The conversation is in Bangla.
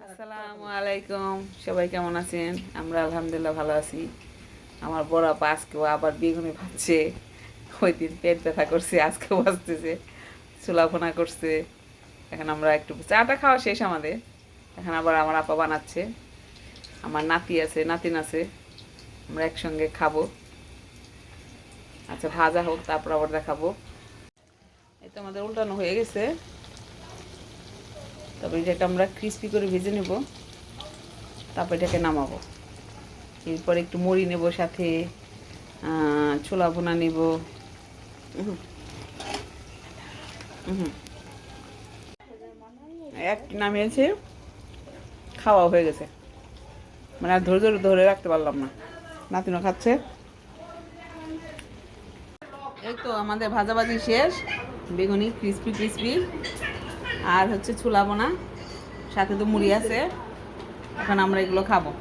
আসসালামু আলাইকুম, সবাই কেমন আছেন? আমরা আলহামদুলিল্লাহ ভালো আছি। আমার বড় আপা আজকেও আবার বেগুনি ভাজছে। ওই দিন পেট ব্যথা করছে, আজকেও ভাজতেছে, ছোলাভোনা করছে। এখন আমরা একটু চাটা খাওয়া শেষ আমাদের। এখন আবার আমার আপা বানাচ্ছে। আমার নাতি আছে, নাতিন আছে, আমরা একসঙ্গে খাবো। আচ্ছা, ভাজা হোক, তারপর আবার দেখাবো। এই তো আমাদের উল্টানো হয়ে গেছে। তবে এটাকে আমরা ক্রিস্পি করে ভেজে নেব, তারপর এটাকে নামাবো। এরপর একটু মুড়ি নেব, সাথে ছোলা ভুনা নেব। এক নামিয়েছি, খাওয়া হয়ে গেছে। মানে আর ধরে ধরে ধরে রাখতে পারলাম না। নাতিনও খাচ্ছে। এই তো আমাদের ভাজাভাজি শেষ। বেগুনি ক্রিস্পি ক্রিস্পি, আর হচ্ছে ছোলা বোনা, সাথে তো মুড়ি আছে। এখন আমরা এগুলো খাবো।